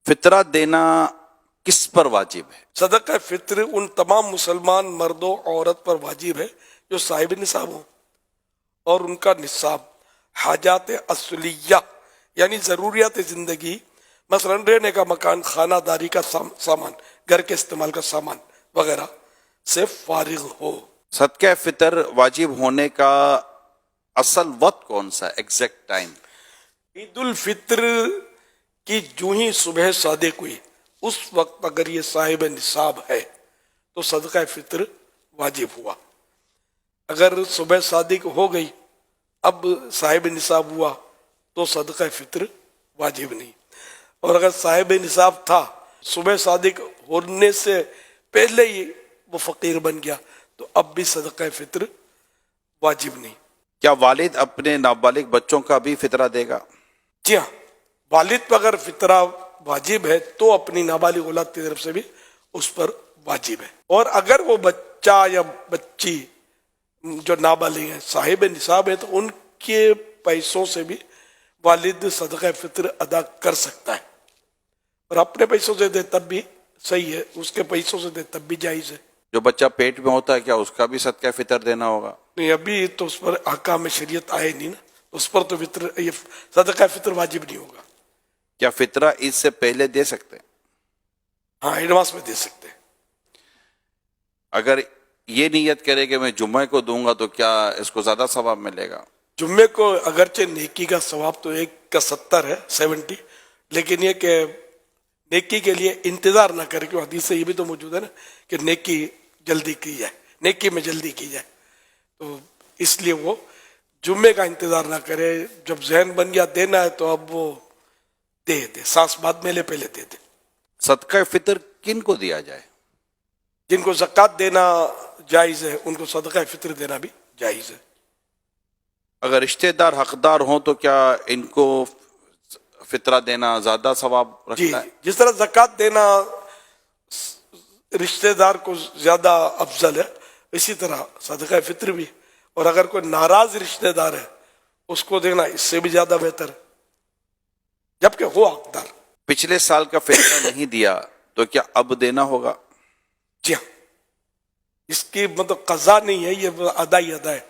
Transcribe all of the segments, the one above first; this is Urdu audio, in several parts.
فطرہ دینا کس پر واجب ہے؟ صدقہ فطر ان تمام مسلمان مرد و عورت پر واجب ہے جو صاحب نصاب ہوں اور ان کا نصاب حاجات اصلیہ یعنی ضروریات زندگی، مثلا رہنے کا مکان، خانہ داری کا سامان، گھر کے استعمال کا سامان وغیرہ سے فارغ ہو۔ صدقہ فطر واجب ہونے کا اصل وقت کون سا، ایگزیکٹ ٹائم؟ عید الفطر کی جو ہی صبح صادق ہوئی اس وقت اگر یہ صاحب نصاب ہے تو صدقہ فطر واجب ہوا۔ اگر صبح صادق ہو گئی اب صاحب نصاب ہوا تو صدقہ فطر واجب نہیں، اور اگر صاحب نصاب تھا صبح صادق ہونے سے پہلے ہی وہ فقیر بن گیا تو اب بھی صدقہ فطر واجب نہیں۔ کیا والد اپنے نابالغ بچوں کا بھی فطرہ دے گا؟ جی ہاں، والد پر اگر فطرہ واجب ہے تو اپنی نابالغ اولاد کی طرف سے بھی اس پر واجب ہے، اور اگر وہ بچہ یا بچی جو نابالغ ہے صاحب نصاب ہے تو ان کے پیسوں سے بھی والد صدقہ فطر ادا کر سکتا ہے، اور اپنے پیسوں سے دے تب بھی صحیح ہے، اس کے پیسوں سے دے تب بھی جائز ہے۔ جو بچہ پیٹ میں ہوتا ہے کیا اس کا بھی صدقہ فطر دینا ہوگا؟ نہیں، ابھی تو اس پر احکام شریعت آئے نہیں نا، اس پر تو فطر یہ صدقہ فطر واجب نہیں ہوگا۔ کیا فطرہ عید سے پہلے دے سکتے ہیں؟ ہاں، ایڈوانس میں دے سکتے ہیں۔ اگر یہ نیت کرے کہ میں جمعہ کو دوں گا تو کیا اس کو زیادہ ثواب ملے گا؟ جمعے کو اگرچہ نیکی کا ثواب تو 1/70 ہے 70، لیکن یہ کہ نیکی کے لیے انتظار نہ کرے، کہ حدیث سے یہ بھی تو موجود ہے نا کہ نیکی جلدی کی جائے، نیکی میں جلدی کی جائے، تو اس لیے وہ جمعے کا انتظار نہ کرے، جب ذہن بن گیا دینا ہے تو اب وہ دے دے، سانس بعد میں لے پہلے دے دے۔ صدقہ فطر کن کو دیا جائے؟ جن کو زکوٰۃ دینا جائز ہے ان کو صدقہ فطر دینا بھی جائز ہے۔ اگر رشتہ دار حقدار ہوں تو کیا ان کو فطرہ دینا زیادہ ثواب جی، رکھتا ہے؟ جس طرح زکوٰۃ دینا رشتہ دار کو زیادہ افضل ہے اسی طرح صدقہ فطر بھی، اور اگر کوئی ناراض رشتہ دار ہے اس کو دینا اس سے بھی زیادہ بہتر ہے، جبکہ وہ حقدار۔ پچھلے سال کا فطرہ نہیں دیا تو کیا اب دینا ہوگا؟ جی ہاں، اس کی مطلب قضا نہیں ہے، یہ ادا ہی ادا ہے،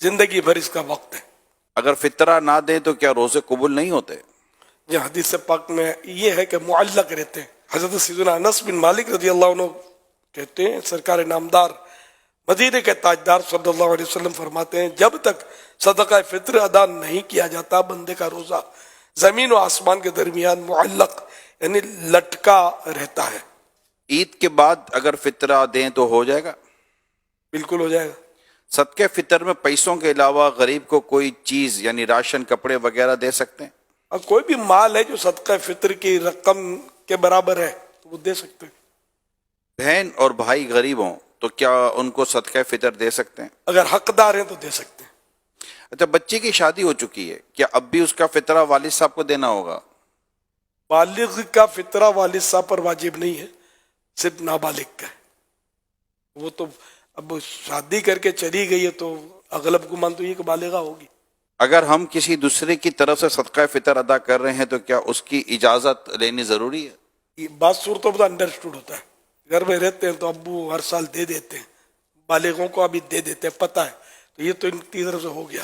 زندگی بھر اس کا وقت ہے۔ اگر فطرہ نہ دے تو کیا روزے قبول نہیں ہوتے؟ یہ حدیث پاک میں یہ ہے کہ معلق رہتے ہیں۔ حضرت سیدنا انس بن مالک رضی اللہ عنہ کہتے ہیں، سرکار نامدار مدینے کے تاجدار صلی اللہ علیہ وسلم فرماتے ہیں، جب تک صدقہ فطر ادا نہیں کیا جاتا بندے کا روزہ زمین و آسمان کے درمیان معلق یعنی لٹکا رہتا ہے۔ عید کے بعد اگر فطرہ دیں تو ہو جائے گا؟ بالکل ہو جائے گا۔ صدقہ فطر میں پیسوں کے علاوہ غریب کو کوئی چیز یعنی راشن، کپڑے وغیرہ دے سکتے ہیں؟ اور کوئی بھی مال ہے جو صدقہ فطر کی رقم کے برابر ہے تو وہ دے سکتے ہیں۔ بہن اور بھائی غریب ہوں تو کیا ان کو صدقہ فطر دے سکتے ہیں؟ اگر حقدار ہیں تو دے سکتے ہیں۔ اچھا، بچے کی شادی ہو چکی ہے، کیا اب بھی اس کا فطرہ والد صاحب کو دینا ہوگا؟ بالغ کا فطرہ والد صاحب پر واجب نہیں ہے، صرف نابالغ کا ہے۔ وہ تو اب شادی کر کے چلی گئی ہے تو اغلب گمان تو یہ کہ بالغہ ہوگی۔ اگر ہم کسی دوسرے کی طرف سے صدقہ فطر ادا کر رہے ہیں تو کیا اس کی اجازت لینی ضروری ہے؟ یہ بات صورتوں پر انڈرسٹوڈ ہوتا ہے، گھر میں رہتے ہیں تو ابو ہر سال دے دیتے ہیں، بالغوں کو ابھی دے دیتے ہیں، پتہ ہے، تو یہ تو ان کی طرف سے ہو گیا۔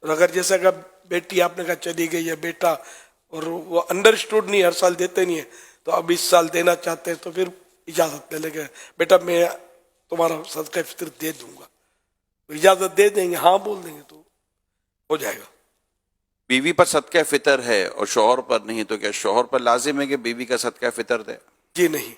اور اگر جیسا کہ بیٹی آپ نے کہا چلی گئی ہے بیٹا اور وہ انڈرسٹوڈ نہیں، ہر سال دیتے نہیں ہیں، تو اب اس سال دینا چاہتے ہیں تو پھر اجازت لے لے گا، بیٹا میں تمہارا صدقہ فطر دے دوں گا، تو اجازت دے دیں گے، ہاں بول دیں گے تو ہو جائے گا۔ بیوی پر صدقہ فطر ہے اور شوہر پر نہیں تو کیا شوہر پر لازم ہے کہ بیوی کا صدقہ فطر دے؟ جی نہیں،